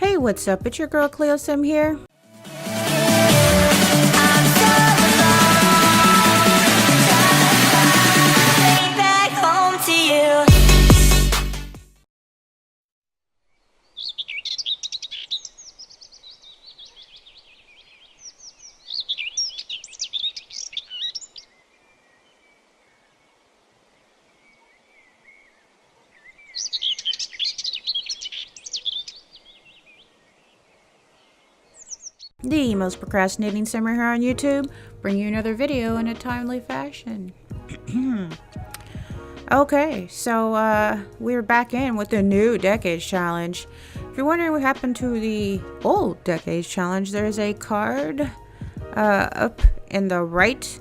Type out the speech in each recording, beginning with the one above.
Hey, what's up? It's your girl Cleo Sim here. The most procrastinating simmer here on YouTube, bring you another video in a timely fashion. Okay, so we're back in with the new Decades Challenge. If you're wondering what happened to the old Decades Challenge, there's a card up in the right,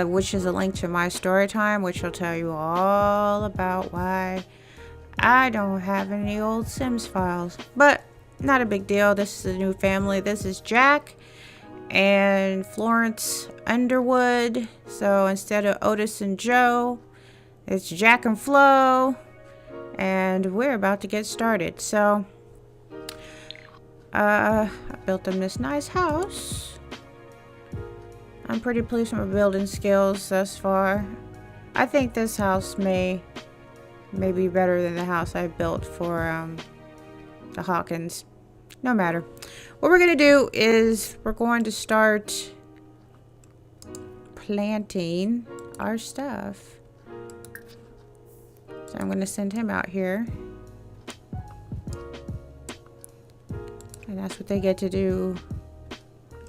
which is a link to my story time, which will tell you all about why I don't have any old Sims files. But not a big deal. This is a new family. This is Jack and Florence Underwood. So instead of Otis and Joe, it's Jack and Flo. And we're about to get started. So I built them this nice house. I'm pretty pleased with my building skills thus far. I think this house may be better than the house I built for the Hawkins. No matter. What we're gonna do is we're going to start planting our stuff. So I'm gonna send him out here. And that's what they get to do.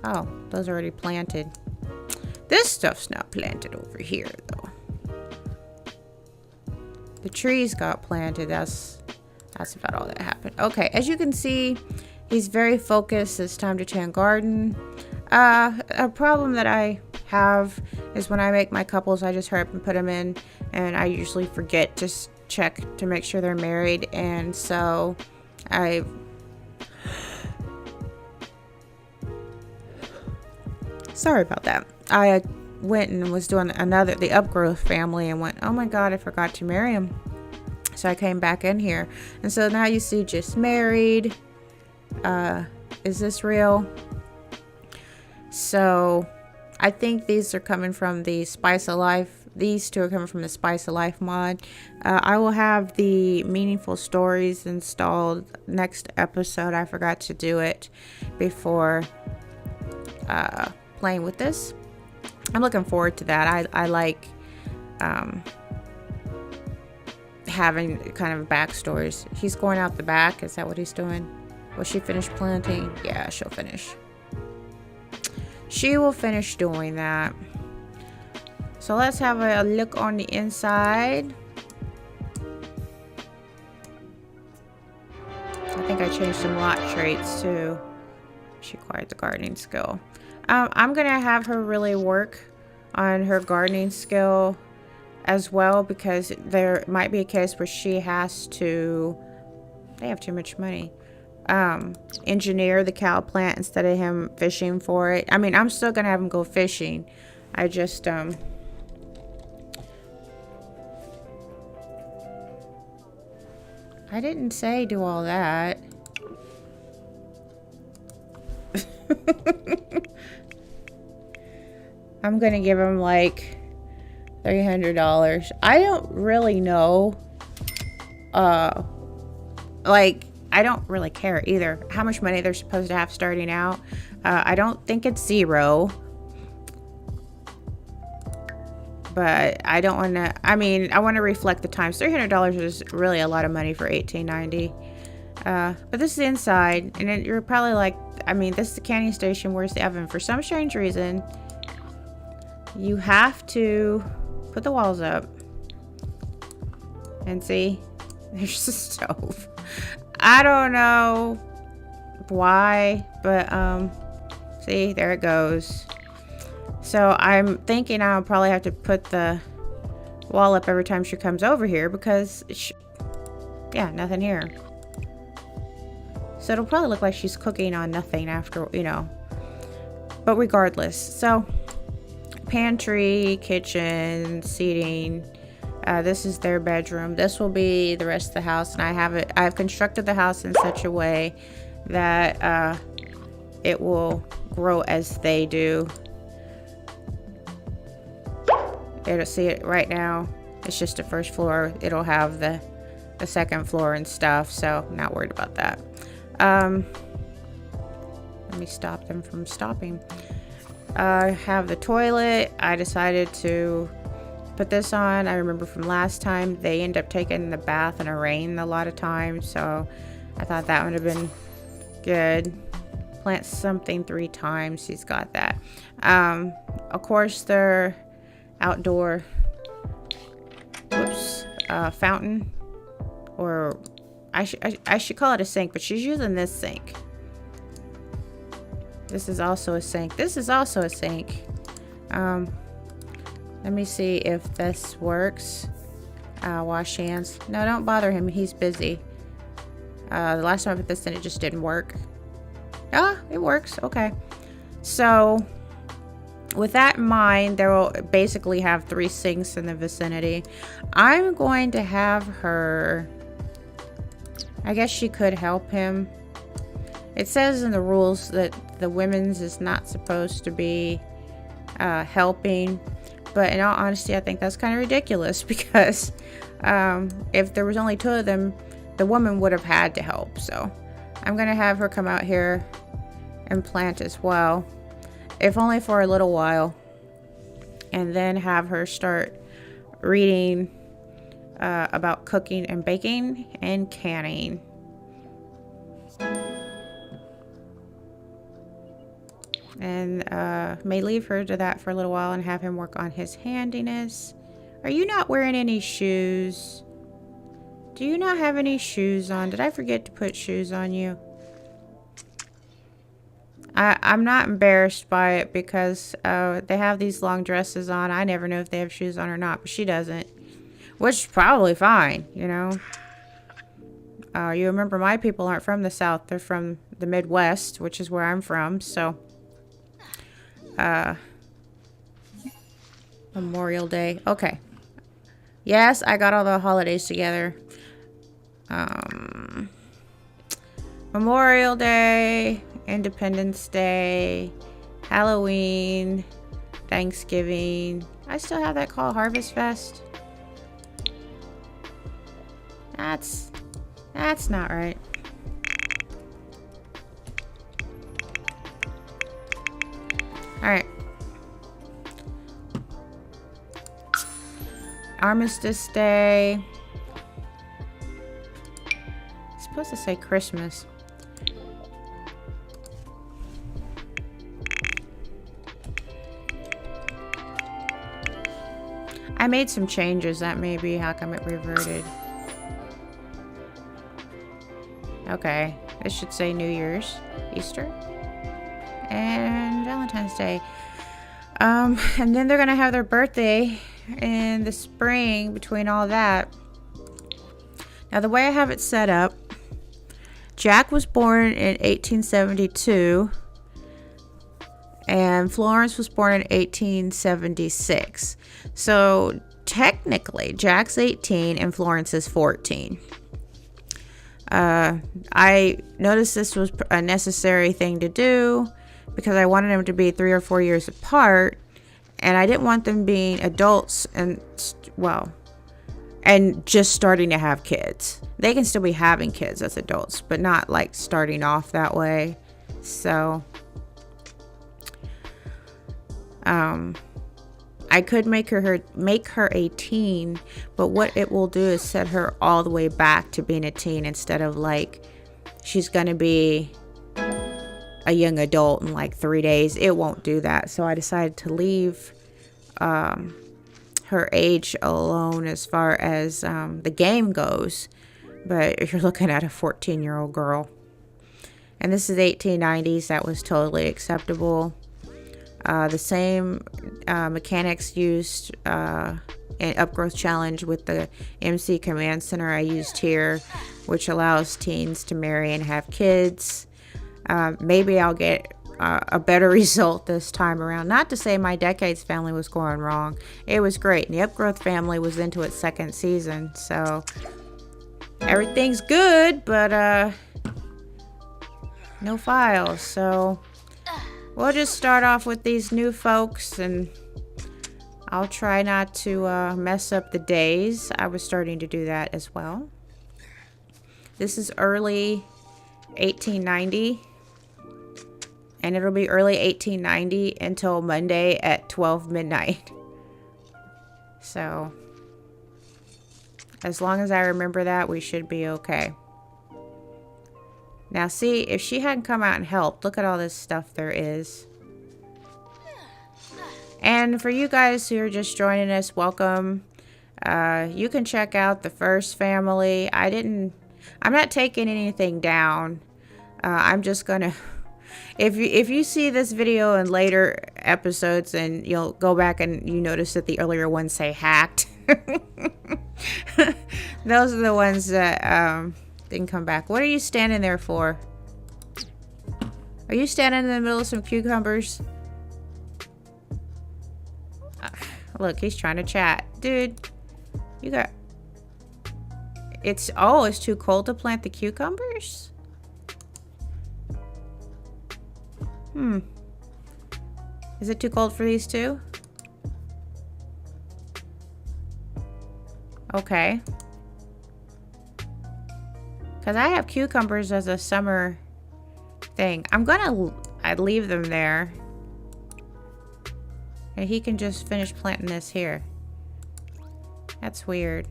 Oh, those are already planted. This stuff's not planted over here though. The trees got planted. That's about all that happened. Okay, as you can see, he's very focused. It's time to tend garden. A problem that I have is when I make my couples, I just hurry up and put them in, and I usually forget to check to make sure they're married, and so sorry about that. I went and was doing the upgrowth family and went, oh my god, I forgot to marry him. So I came back in here, and so now you see just married. Is this real? So I think these are coming from the Spice of Life. These two are coming from the Spice of Life mod. I will have the meaningful stories installed next episode. I forgot to do it before playing with this. I'm looking forward to that. I like having kind of backstories. He's going out the back. Is that what he's doing? Will she finish planting? Yeah, she'll finish. She will finish doing that. So let's have a look on the inside. I think I changed some lot traits too. She acquired the gardening skill. I'm gonna have her really work on her gardening skill as well, because there might be a case where she has to, they have too much money, engineer the cow plant instead of him fishing for it. I mean, I'm still gonna have him go fishing. I just I didn't say do all that. I'm gonna give him like $300. I don't really know. Like, I don't really care either how much money they're supposed to have starting out. I don't think it's zero. But I don't want to, I mean, I want to reflect the times. $300 is really a lot of money for $18.90. But this is the inside, and then you're probably like, I mean, this is the canning station. Where's the oven? For some strange reason, you have to put the walls up. And see, there's the stove. I don't know why, but see, there it goes. So I'm thinking I'll probably have to put the wall up every time she comes over here, because yeah, nothing here. So it'll probably look like she's cooking on nothing after, you know. But regardless, so pantry, kitchen, seating. This is their bedroom. This will be the rest of the house, and I've constructed the house in such a way that it will grow as they do. It'll see it right now. It's just the first floor. It'll have the second floor and stuff, so I'm not worried about that. Let me stop them from stopping. I have the toilet. I decided to put this on. I remember from last time they end up taking the bath in the rain a lot of times, so I thought that would have been good. Plant something 3 times. She's got that. Of course, they're outdoor fountain, or I should call it a sink, but she's using this sink. This is also a sink. This is also a sink. Let me see if this works. Wash hands. No, don't bother him. He's busy. The last time I put this in, it just didn't work. Ah, it works. Okay. So with that in mind, there will basically have 3 sinks in the vicinity. I'm going to have her, I guess she could help him. It says in the rules that the women's is not supposed to be helping, but in all honesty, I think that's kind of ridiculous, because if there was only 2 of them, the woman would have had to help. So I'm gonna have her come out here and plant as well, if only for a little while, and then have her start reading about cooking and baking and canning. And may leave her to that for a little while and have him work on his handiness. Are you not wearing any shoes? Do you not have any shoes on? Did I forget to put shoes on you? I'm not embarrassed by it, because they have these long dresses on. I never know if they have shoes on or not, but she doesn't. Which is probably fine, you know. You remember, my people aren't from the South. They're from the Midwest, which is where I'm from, so... Memorial Day. Okay. Yes, I got all the holidays together. Memorial Day, Independence Day, Halloween, Thanksgiving. I still have that called Harvest Fest. That's not right. Alright. Armistice Day. It's supposed to say Christmas. I made some changes. That may be how come it reverted. Okay. This should say New Year's, Easter, and Valentine's Day. And then they're gonna have their birthday in the spring between all that. Now, the way I have it set up, Jack was born in 1872 and Florence was born in 1876. So technically Jack's 18 and Florence is 14. I noticed this was a necessary thing to do because I wanted them to be 3 or 4 years apart, and I didn't want them being adults and, well, and just starting to have kids. They can still be having kids as adults, but not like starting off that way. So I could make her a teen, but what it will do is set her all the way back to being a teen, instead of like she's gonna be a young adult in like 3 days. It won't do that. So I decided to leave her age alone as far as the game goes. But if you're looking at a 14-year-old girl, and this is 1890s, that was totally acceptable. The same mechanics used in Upgrowth Challenge with the MC Command Center I used here, which allows teens to marry and have kids. Maybe I'll get a better result this time around. Not to say my Decades family was going wrong. It was great. And the Upgrowth family was into its 2nd season. So everything's good, but no files, so we'll just start off with these new folks, and I'll try not to mess up the days. I was starting to do that as well. This is early 1890, and it'll be early 1890 until Monday at 12 midnight. So, as long as I remember that, we should be okay. Now, see, if she hadn't come out and helped, look at all this stuff there is. And for you guys who are just joining us, welcome. You can check out the first family. I'm not taking anything down. I'm just gonna... If you see this video in later episodes and you'll go back and you notice that the earlier ones say hacked, those are the ones that didn't come back. What are you standing there for? Are you standing in the middle of some cucumbers? Look, he's trying to chat. Dude, you got... it's too cold to plant the cucumbers? Is it too cold for these two? Okay. Because I have cucumbers as a summer thing. I'd leave them there. And he can just finish planting this here. That's weird.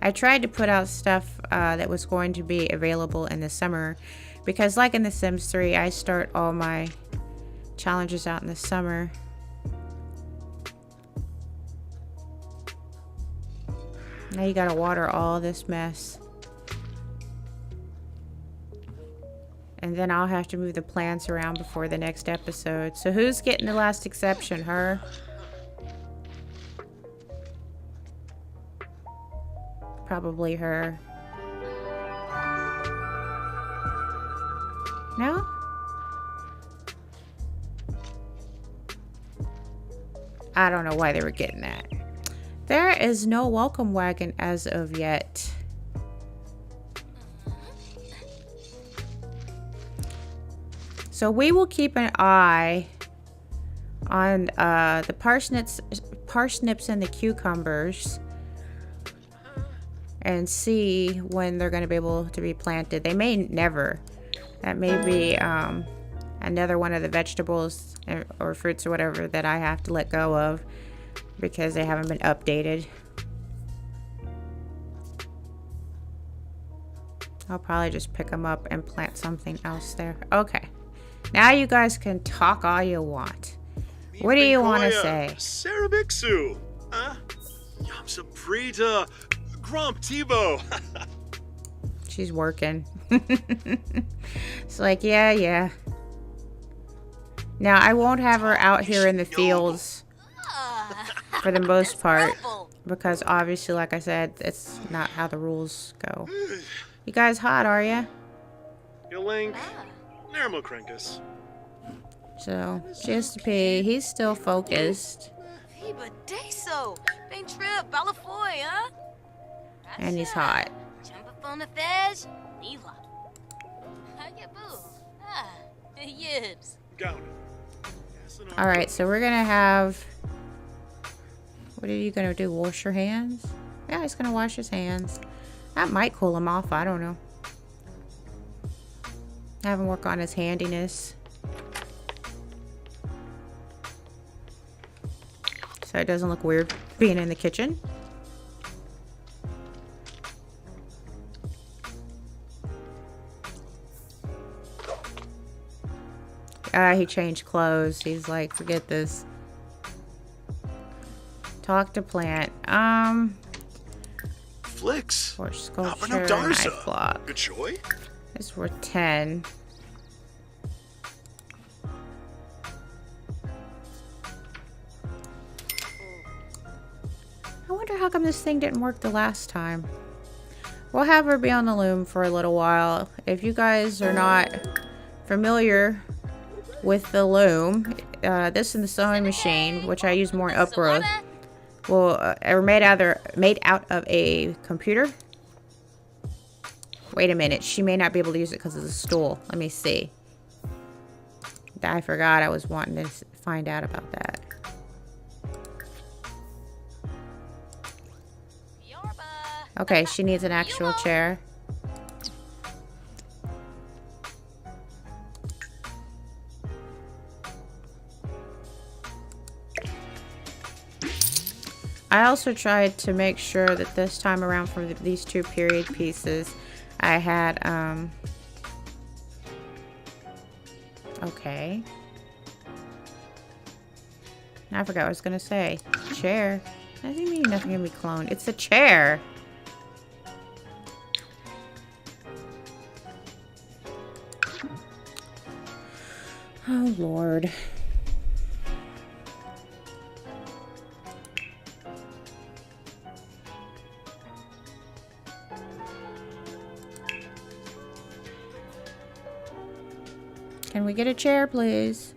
I tried to put out stuff that was going to be available in the summer. Because like in The Sims 3, I start all my challenges out in the summer. Now you gotta water all this mess. And then I'll have to move the plants around before the next episode. So who's getting the last exception? Her? Probably her. No? I don't know why they were getting that. There is no welcome wagon as of yet. So we will keep an eye on the parsnips and the cucumbers and see when they're going to be able to be planted. They may never. That may be another one of the vegetables or fruits or whatever that I have to let go of because they haven't been updated. I'll probably just pick them up and plant something else there. Okay. Now you guys can talk all you want. What do you want to say? Sarabixu. Yamsaprita. Grump Tivo. She's working. It's like, yeah. Now, I won't have her out here in the fields for the most part. Because obviously, like I said, it's not how the rules go. You guys hot, are ya? Yolink. Nermokrinkus. So, GSP, he's still focused. And he's hot. Alright, so we're gonna have... What are you gonna do? Wash your hands? Yeah, he's gonna wash his hands. That might cool him off, I don't know. Have him work on his handiness. So it doesn't look weird being in the kitchen. He changed clothes. He's like, forget this. Talk to plant. Flicks. For sculpture, knife block. Good choy. It's worth 10. I wonder how come this thing didn't work the last time. We'll have her be on the loom for a little while. If you guys are not familiar with the loom, this and the sewing machine, which I use more in Upgrowth, are made out of a computer. Wait a minute. She may not be able to use it because of the stool. Let me see. I forgot I was wanting to find out about that. Okay, she needs an actual chair. I also tried to make sure that this time around for these two period pieces, I had, okay. I forgot what I was gonna say. Chair. That doesn't mean nothing can be cloned. It's a chair. Oh, Lord. Can we get a chair, please?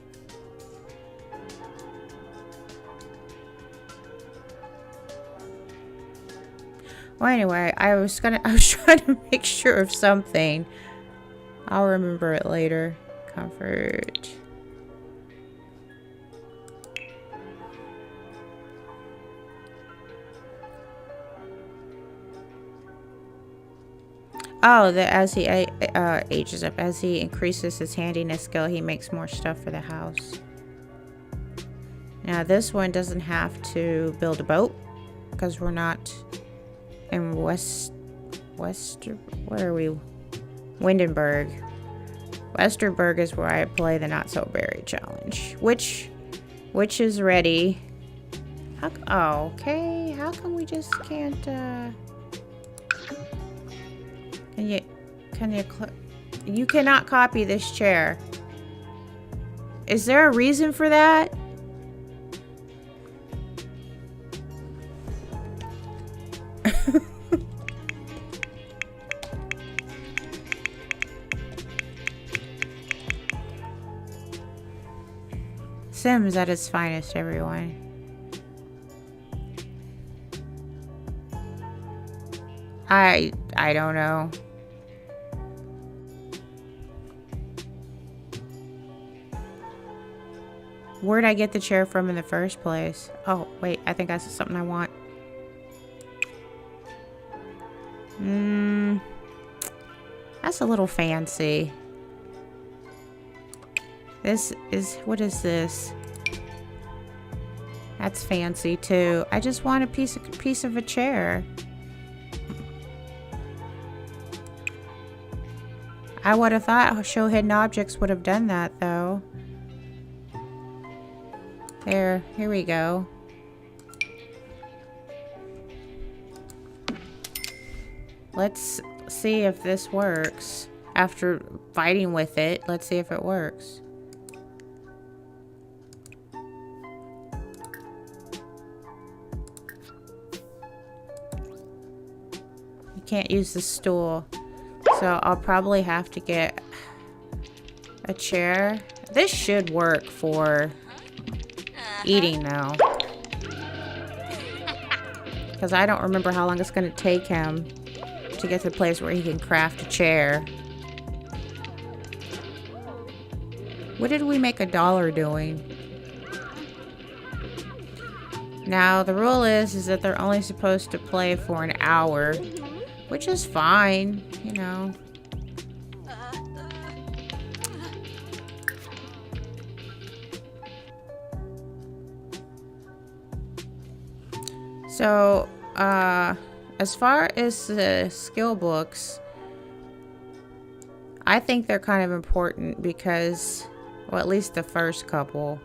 Well, anyway, I was trying to make sure of something. I'll remember it later. Comfort. Oh, that as he ages up, as he increases his handiness skill, he makes more stuff for the house. Now, this one doesn't have to build a boat because we're not in where are we? Windenburg. Westerberg is where I play the Not So Berry challenge, which is ready. Oh, okay. How come we just can't? You cannot copy this chair. Is there a reason for that? Sims at its finest, everyone. I don't know. Where'd I get the chair from in the first place? Oh, wait, I think that's something I want. That's a little fancy. What is this? That's fancy too. I just want a piece of a chair. I would have thought Show Hidden Objects would have done that though. There, here we go. Let's see if this works. After fighting with it, let's see if it works. You can't use the stool. So I'll probably have to get a chair. This should work for eating though. Because I don't remember how long it's going to take him to get to the place where he can craft a chair. What did we make $1 doing? Now the rule is that they're only supposed to play for an hour, which is fine, you know. So, as far as the skill books, I think they're kind of important because, well, at least the first couple,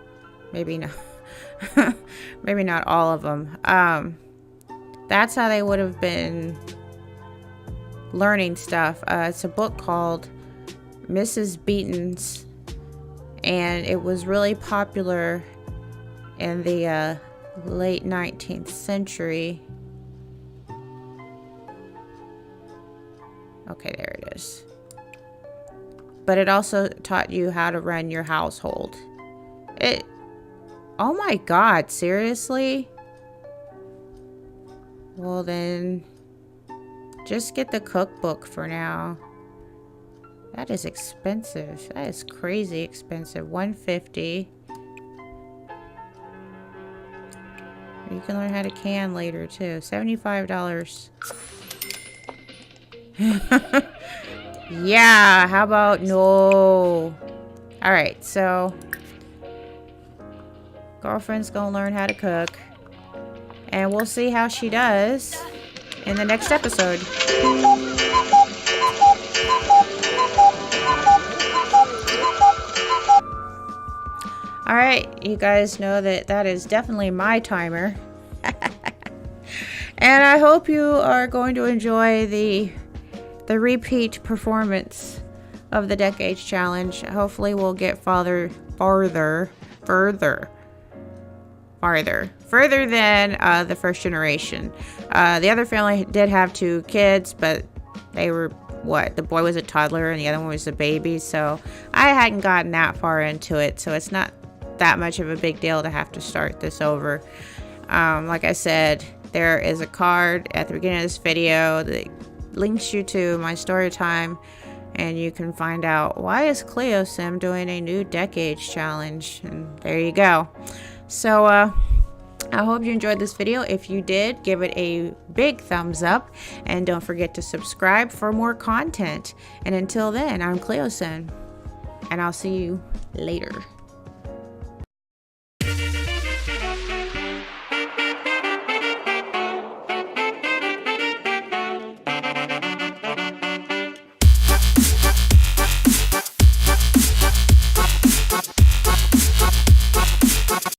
maybe not, maybe not all of them. That's how they would have been learning stuff. It's a book called Mrs. Beeton's, and it was really popular in the late 19th century. Okay, there it is. But it also taught you how to run your household. Oh my God, seriously? Well then, Just get the cookbook for now. That is expensive. That is crazy expensive. $150. You can learn how to can later too. $75. Yeah, how about no? Alright, so girlfriend's gonna learn how to cook. And we'll see how she does in the next episode. Alright, you guys know that is definitely my timer. And I hope you are going to enjoy the repeat performance of the Decades Challenge. Hopefully we'll get farther than the first generation. The other family did have 2 kids, but they were, the boy was a toddler and the other one was a baby, so I hadn't gotten that far into it, so it's not that much of a big deal to have to start this over. Like I said, there is a card at the beginning of this video that links you to my story time, and you can find out why is CleoSim doing a new Decades Challenge, and there you go. So I hope you enjoyed this video. If you did, give it a big thumbs up, and don't forget to subscribe for more content. And until then, I'm CleoSim, and I'll see you later.